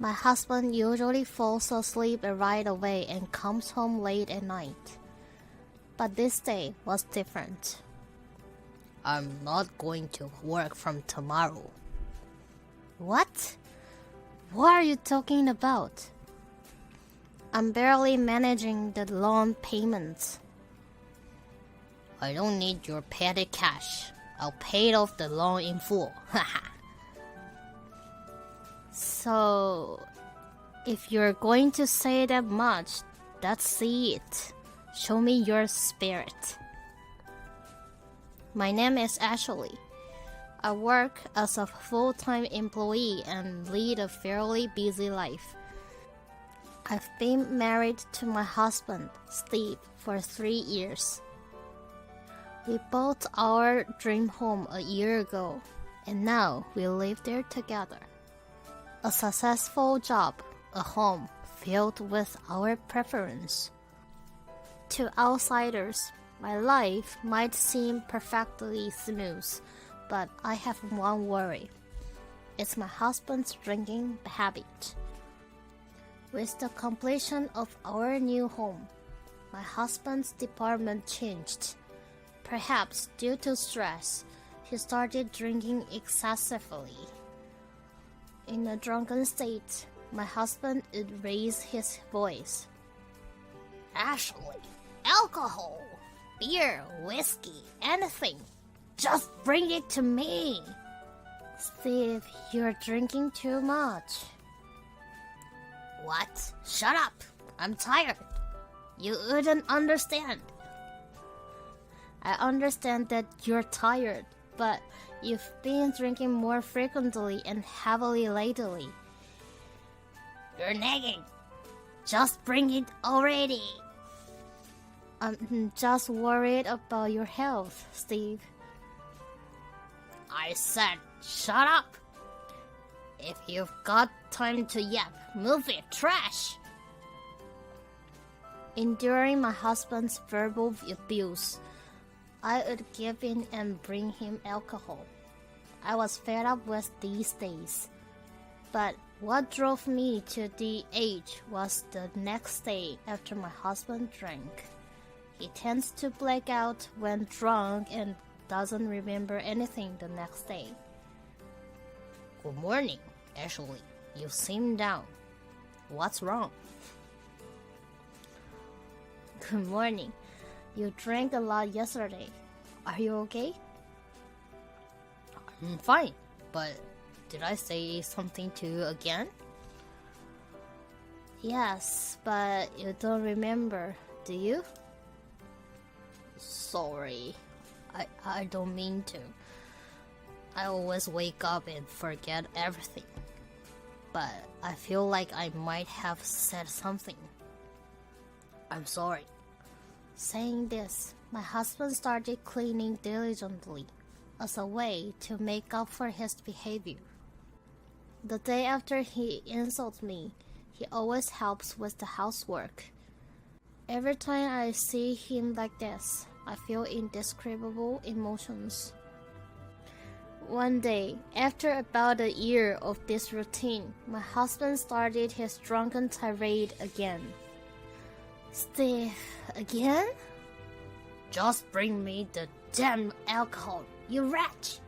My husband usually falls asleep right away and comes home late at night. But this day was different. I'm not going to work from tomorrow. What? What are you talking about? I'm barely managing the loan payments. I don't need your petty cash. I'll pay off the loan in full. So, if you're going to say that much, that's it. Show me your spirit. My name is Ashley. I work as a full-time employee and lead a fairly busy life. I've been married to my husband, Steve, for 3 years. We bought our dream home a year ago, and now we live there together. A successful job, a home filled with our preference. To outsiders, my life might seem perfectly smooth, but I have one worry. It's my husband's drinking habit. With the completion of our new home, my husband's department changed. Perhaps due to stress, he started drinking excessively. In a drunken state, my husband would raise his voice. Ashley, alcohol, beer, whiskey, anything. Just bring it to me. Steve, you're drinking too much. What? Shut up. I'm tired. You wouldn't understand. I understand that you're tired, but you've been drinking more frequently and heavily lately. You're nagging. Just bring it already. I'm just worried about your health, Steve. I said, shut up. If you've got time to yap, move it, trash. Enduring my husband's verbal abuse, I would give in and bring him alcohol. I was fed up with these days. But what drove me to the edge was the next day after my husband drank. He tends to black out when drunk and doesn't remember anything the next day. Good morning, Ashley. You seem down. What's wrong? Good morning. You drank a lot yesterday. Are you okay? I'm fine, but did I say something to you again? Yes, but you don't remember, do you? Sorry. I don't mean to. I always wake up and forget everything. But I feel like I might have said something. I'm sorry. Saying this, my husband started cleaning diligently as a way to make up for his behavior. The day after he insults me, he always helps with the housework. Every time I see him like this, I feel indescribable emotions. One day, after about a year of this routine, my husband started his drunken tirade again. Steve, again? Just bring me the damn alcohol, you wretch!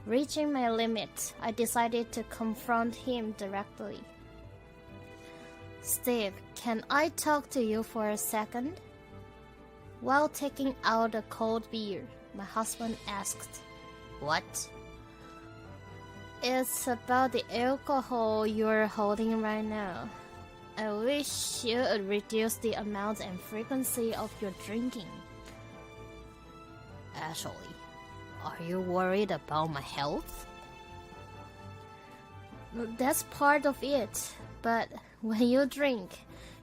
Reaching my limit, I decided to confront him directly. Steve, can I talk to you for a second? While taking out a cold beer, my husband asked, What? It's about the alcohol you're holding right now. I wish you would reduce the amount and frequency of your drinking. Ashley, are you worried about my health? That's part of it, but when you drink,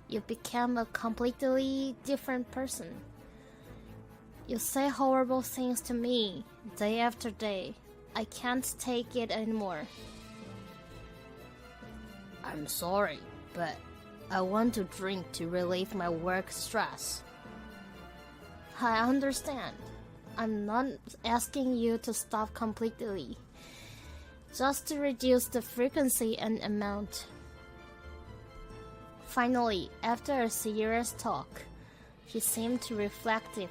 you become a completely different person. You say horrible things to me day after day. I can't take it anymore. I'm sorry, but I want to drink to relieve my work stress. I understand. I'm not asking you to stop completely. just to reduce the frequency and amount. Finally, after a serious talk, he seemed reflective,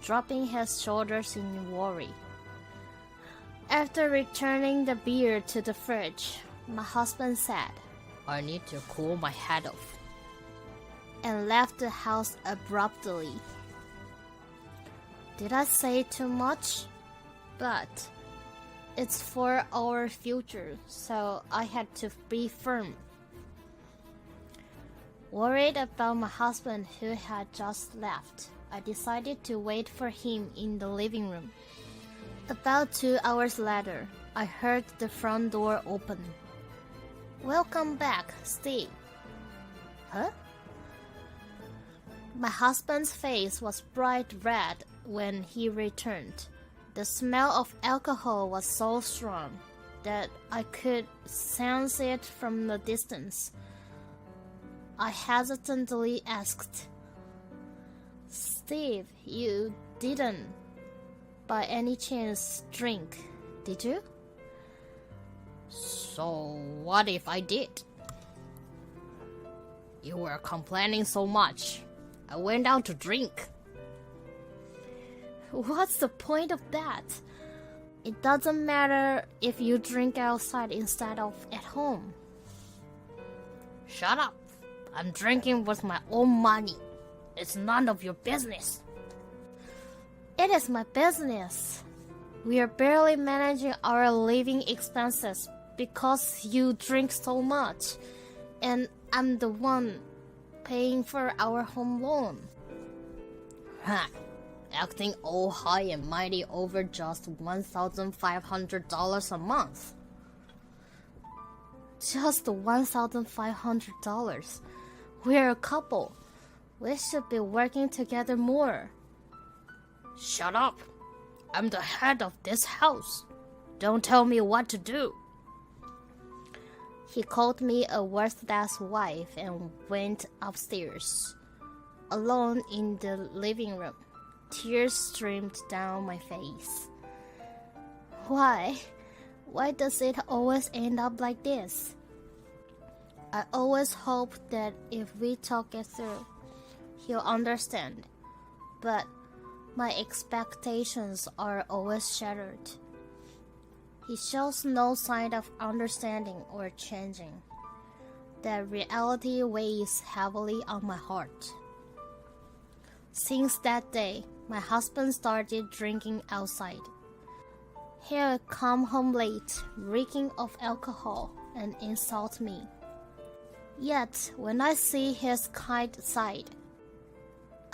dropping his shoulders in worry. After returning the beer to the fridge, my husband said, I need to cool my head off, and left the house abruptly. Did I say too much? But it's for our future, so I had to be firm. Worried about my husband who had just left, I decided to wait for him in the living room. About 2 hours later, I heard the front door open. Welcome back, Steve. Huh? My husband's face was bright red when he returned. The smell of alcohol was so strong that I could sense it from the distance. I hesitantly asked, Steve, you didn't, by any chance, drink, did you? So what if I did? You were complaining so much. I went out to drink. What's the point of that? It doesn't matter if you drink outside instead of at home. Shut up. I'm drinking with my own money. It's none of your business. It is my business. We are barely managing our living expenses because you drink so much, and I'm the one paying for our home loan. Huh. Acting all high and mighty over just $1,500 a month. Just $1,500. We're a couple. We should be working together more. Shut up. I'm the head of this house. Don't tell me what to do. He called me a worthless wife and went upstairs. Alone in the living room, tears streamed down my face. Why? Why does it always end up like this? I always hope that if we talk it through, he'll understand. But my expectations are always shattered. He shows no sign of understanding or changing. That reality weighs heavily on my heart. Since that day, my husband started drinking outside. He'll come home late, reeking of alcohol, and insult me. Yet, when I see his kind side,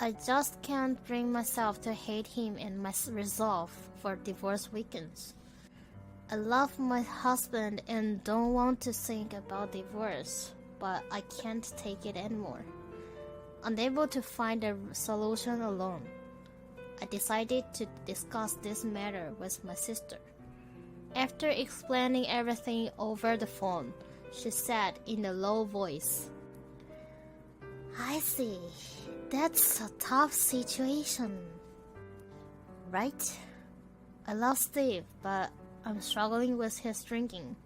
I just can't bring myself to hate him, and my resolve for divorce weakens. I love my husband and don't want to think about divorce, but I can't take it anymore. Unable to find a solution alone, I decided to discuss this matter with my sister. After explaining everything over the phone, she said in a low voice, I see. That's a tough situation. Right? I love Steve, but I'm struggling with his drinking.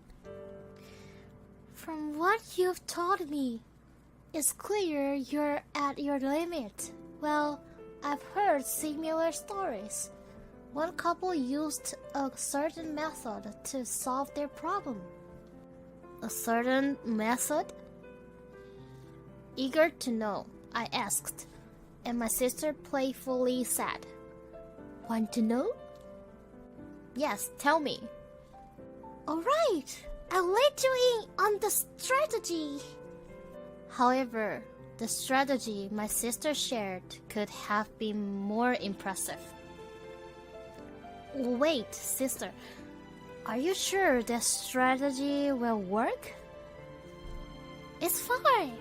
From what you've told me, it's clear you're at your limit. Well, I've heard similar stories. One couple used a certain method to solve their problem. A certain method? Eager to know, I asked, and my sister playfully said, Want to know? Yes, tell me. Alright, I'll let you in on the strategy. However, the strategy my sister shared could have been more impressive. Wait, sister, are you sure that strategy will work? It's fine.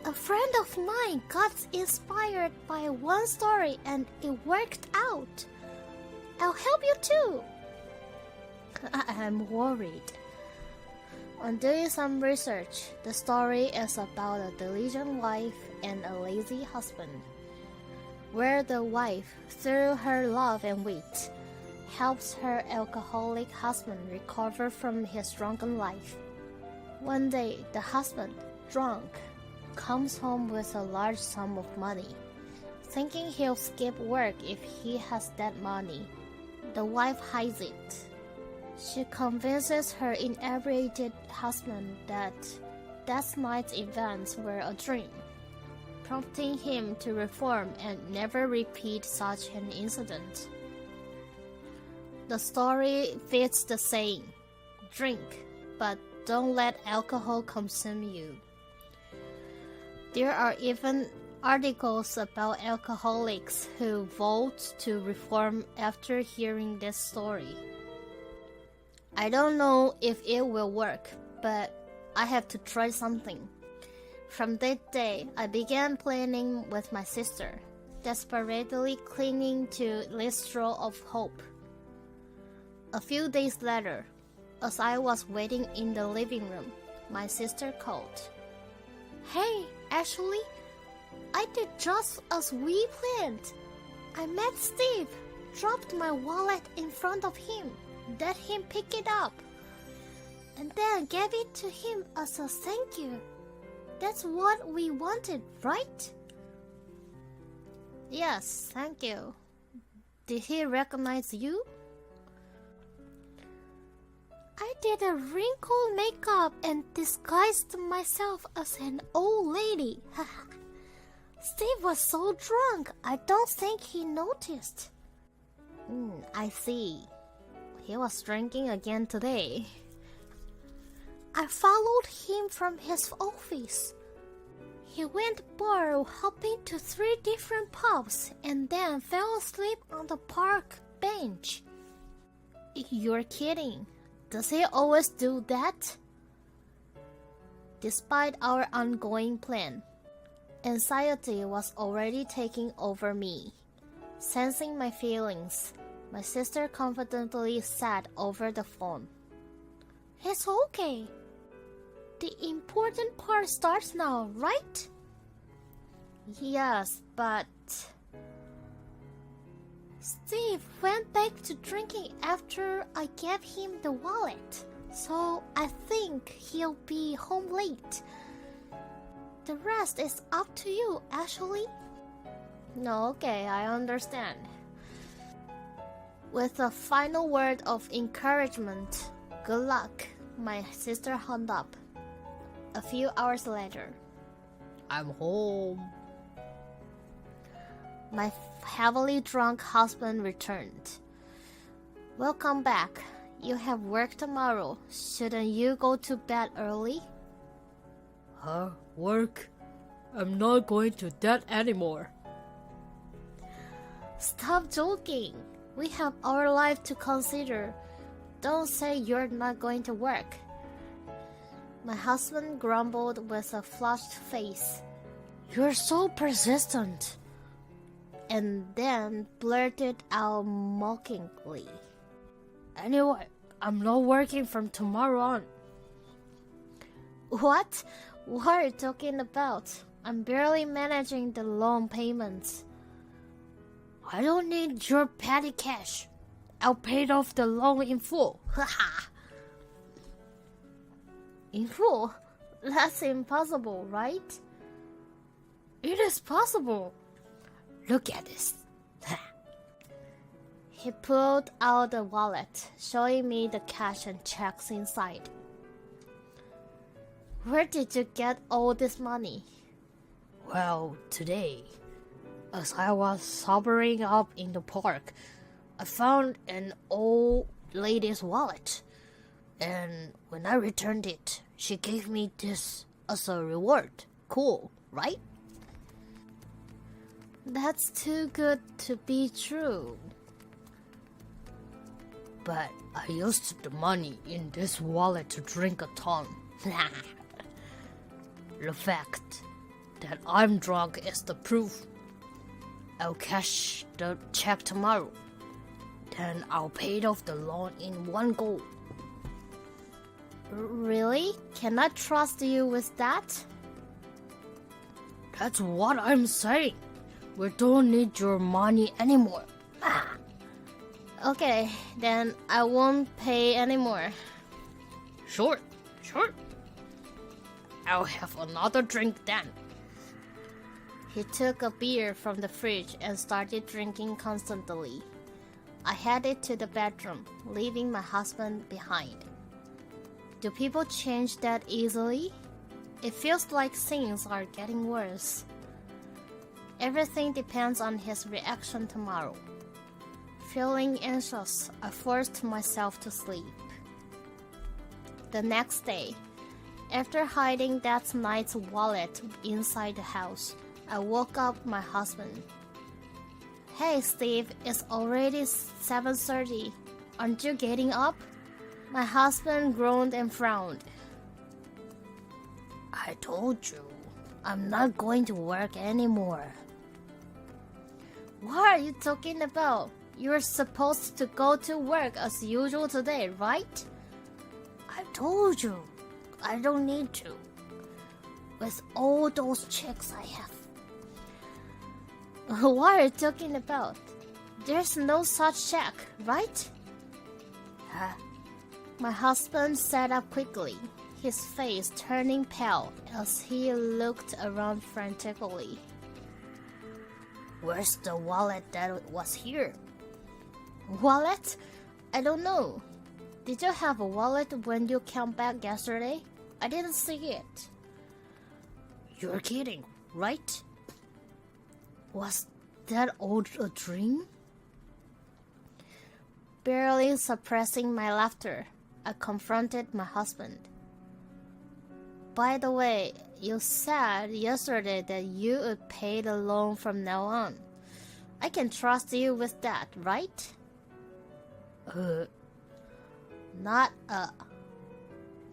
A friend of mine got inspired by one story and it worked out. I'll help you too. I'm worried. On doing some research, the story is about a diligent wife and a lazy husband, where the wife, through her love and wit, helps her alcoholic husband recover from his drunken life. One day, the husband, drunk, comes home with a large sum of money, thinking he'll skip work if he has that money. The wife hides it. She convinces her inebriated husband that night's events were a dream, prompting him to reform and never repeat such an incident. The story fits the saying, drink, but don't let alcohol consume you. There are even articles about alcoholics who vote to reform after hearing this story. I don't know if it will work, but I have to try something. From that day, I began planning with my sister, desperately clinging to this straw of hope. A few days later, as I was waiting in the living room, my sister called. "Hey, Ashley, I did just as we planned. I met Steve, dropped my wallet in front of him, let him pick it up, and then gave it to him as a thank you. That's what we wanted, right?" "Yes, thank you. Did he recognize you?" "I did a wrinkle makeup and disguised myself as an old lady." "Steve was so drunk, I don't think he noticed." I see. He was drinking again today." "I followed him from his office. He went bar hopping to 3 different pubs and then fell asleep on the park bench." "You're kidding. Does he always do that?" Despite our ongoing plan, anxiety was already taking over me. Sensing my feelings, my sister confidently said over the phone, "It's okay. The important part starts now, right?" "Yes, but..." "Steve went back to drinking after I gave him the wallet, so I think he'll be home late. The rest is up to you, Ashley." "No, okay, I understand." With a final word of encouragement, "Good luck," my sister hung up. A few hours later, "I'm home." My heavily drunk husband returned. "Welcome back. You have work tomorrow. Shouldn't you go to bed early?" "Huh? Work? I'm not going to that anymore." "Stop joking. We have our life to consider. Don't say you're not going to work." My husband grumbled with a flushed face. "You're so persistent," and then blurted out mockingly, "Anyway, I'm not working from tomorrow on." "What? What are you talking about? I'm barely managing the loan payments." "I don't need your petty cash. I'll pay off the loan in full." Haha. "In full? That's impossible, right?" "It is possible. Look at this." He pulled out the wallet, showing me the cash and checks inside. "Where did you get all this money?" "Well, today, as I was sobering up in the park, I found an old lady's wallet, and when I returned it, she gave me this as a reward. Cool, right?" "That's too good to be true." "But I used the money in this wallet to drink a ton." "The fact that I'm drunk is the proof. I'll cash the check tomorrow. Then I'll pay off the loan in one go." "Really? Can I trust you with that?" "That's what I'm saying. We don't need your money anymore." Okay, then I won't pay anymore. Sure. I'll have another drink then. He took a beer from the fridge and started drinking constantly. I headed to the bedroom, leaving my husband behind. Do people change that easily? It feels like things are getting worse. Everything depends on his reaction tomorrow. Feeling anxious, I forced myself to sleep. The next day, after hiding that night's wallet inside the house, I woke up my husband. Hey Steve, it's already 7:30. Aren't you getting up? My husband groaned and frowned. I told you, I'm not going to work anymore. What are you talking about? You're supposed to go to work as usual today, right? I told you, I don't need to. With all those checks I have. What are you talking about? There's no such check, right? Huh? My husband sat up quickly, his face turning pale as he looked around frantically. Where's the wallet that was here? Wallet? I don't know. Did you have a wallet when you came back yesterday? I didn't see it. You're kidding, right? Was that all a dream? Barely suppressing my laughter, I confronted my husband. By the way, you said yesterday that you would pay the loan from now on. I can trust you with that, right? Not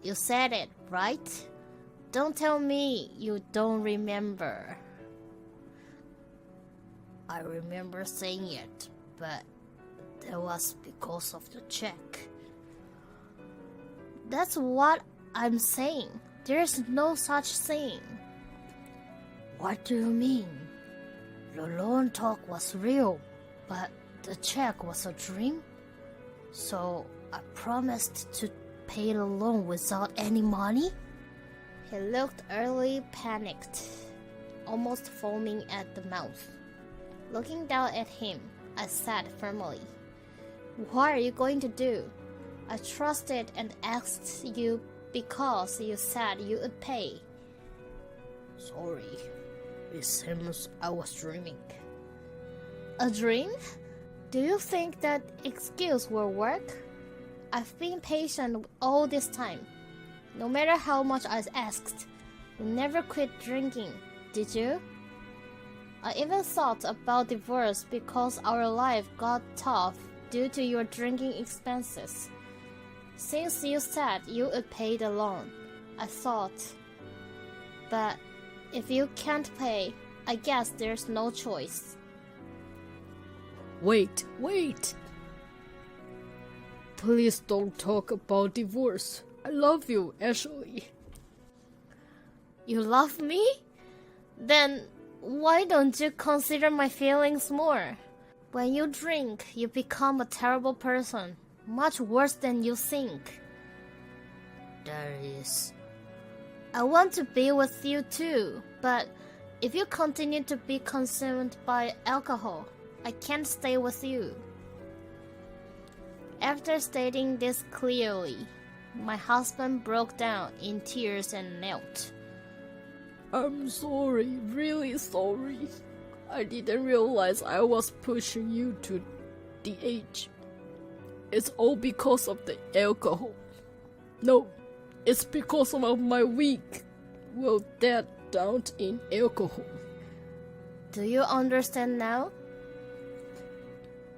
You said it, right? Don't tell me you don't remember. I remember saying it, but that was because of the check. That's what I'm saying. There's no such thing. What do you mean? The loan talk was real, but the check was a dream? So I promised to pay the loan without any money? He looked early panicked, almost foaming at the mouth. Looking down at him, I said firmly, "What are you going to do? I trusted and asked you because you said you would pay." Sorry, it seems I was dreaming. A dream? Do you think that excuse will work? I've been patient all this time. No matter how much I asked, you never quit drinking, did you? I even thought about divorce because our life got tough due to your drinking expenses. Since you said you would pay the loan, I thought. But if you can't pay, I guess there's no choice. Wait. Please don't talk about divorce. I love you, Ashley. You love me? Then why don't you consider my feelings more? When you drink, you become a terrible person, much worse than you think. There is. I want to be with you too, but if you continue to be consumed by alcohol, I can't stay with you. After stating this clearly, my husband broke down in tears and knelt. I'm sorry, really sorry. I didn't realize I was pushing you to the edge. It's all because of the alcohol. No, it's because of my weak will that down in alcohol. Do you understand now?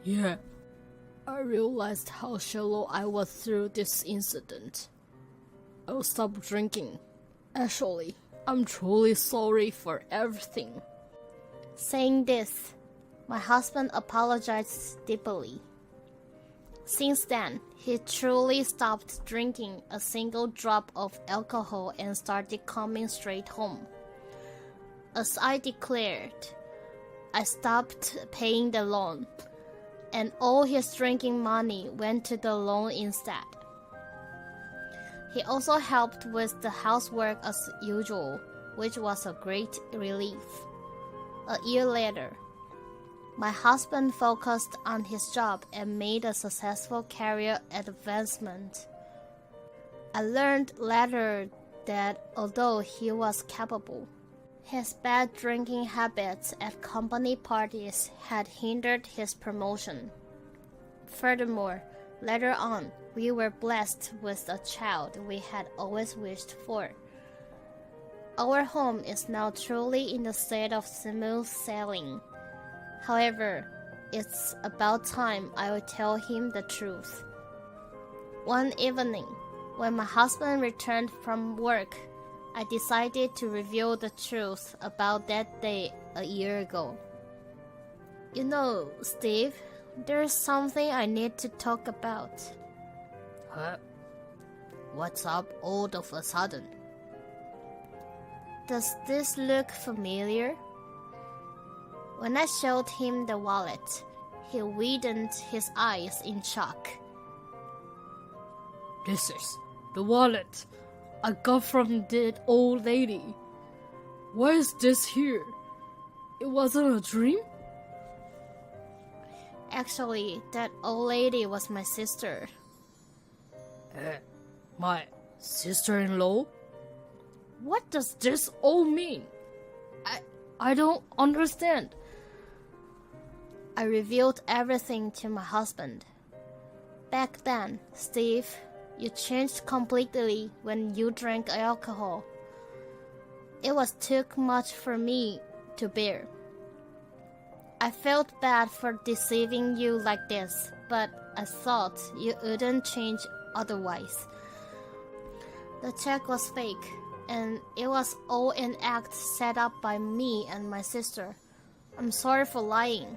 Yeah. I realized how shallow I was through this incident. I'll stop drinking. Actually, I'm truly sorry for everything. Saying this, my husband apologized deeply. Since then, he truly stopped drinking a single drop of alcohol and started coming straight home. As I declared, I stopped paying the loan. and all his drinking money went to the loan instead. He also helped with the housework as usual, which was a great relief. A year later, my husband focused on his job and made a successful career advancement. I learned later that although he was capable, his bad drinking habits at company parties had hindered his promotion. Furthermore, later on, we were blessed with a child we had always wished for. Our home is now truly in the state of smooth sailing. However, it's about time I would tell him the truth. One evening, when my husband returned from work, I decided to reveal the truth about that day a year ago. You know, Steve, there's something I need to talk about. Huh? What's up all of a sudden? Does this look familiar? When I showed him the wallet, he widened his eyes in shock. This is the wallet I got from that old lady. Why is this here? It wasn't a dream? Actually, that old lady was my sister. My sister-in-law? What does this all mean? I don't understand. I revealed everything to my husband. Back then, Steve, you changed completely when you drank alcohol. It was too much for me to bear. I felt bad for deceiving you like this, but I thought you wouldn't change otherwise. The check was fake, and it was all an act set up by me and my sister. I'm sorry for lying.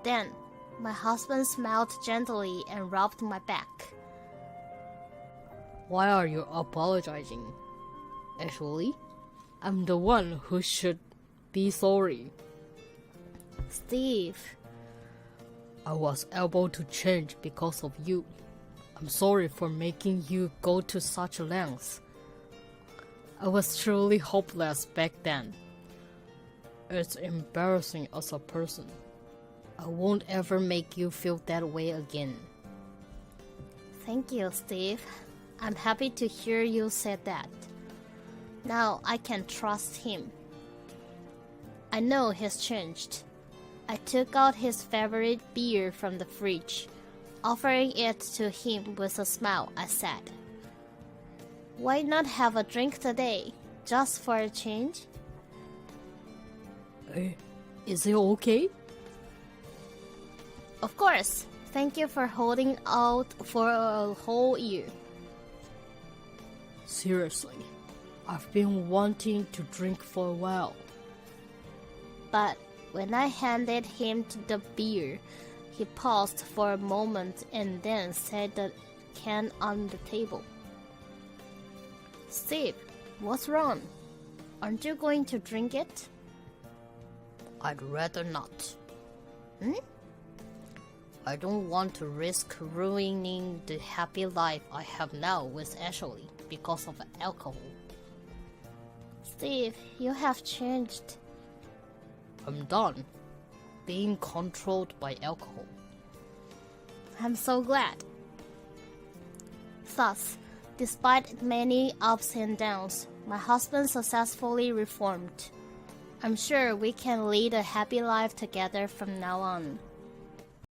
Then, my husband smiled gently and rubbed my back. Why are you apologizing? Actually, I'm the one who should be sorry. Steve, I was able to change because of you. I'm sorry for making you go to such lengths. I was truly hopeless back then. It's embarrassing as a person. I won't ever make you feel that way again. thank you, Steve. I'm happy to hear you said that. Now I can trust him. I know he's changed. I took out his favorite beer from the fridge. Offering it to him with a smile, I said, "Why not have a drink today, just for a change?" Is it okay? Of course. Thank you for holding out for a whole year. Seriously, I've been wanting to drink for a while. But when I handed him the beer, he paused for a moment and then set the can on the table. "Steve, what's wrong? Aren't you going to drink it?" I'd rather not. I don't want to risk ruining the happy life I have now with Ashley because of alcohol. "Steve, you have changed." I'm done being controlled by alcohol. I'm so glad. Thus, despite many ups and downs, my husband successfully reformed. I'm sure we can lead a happy life together from now on.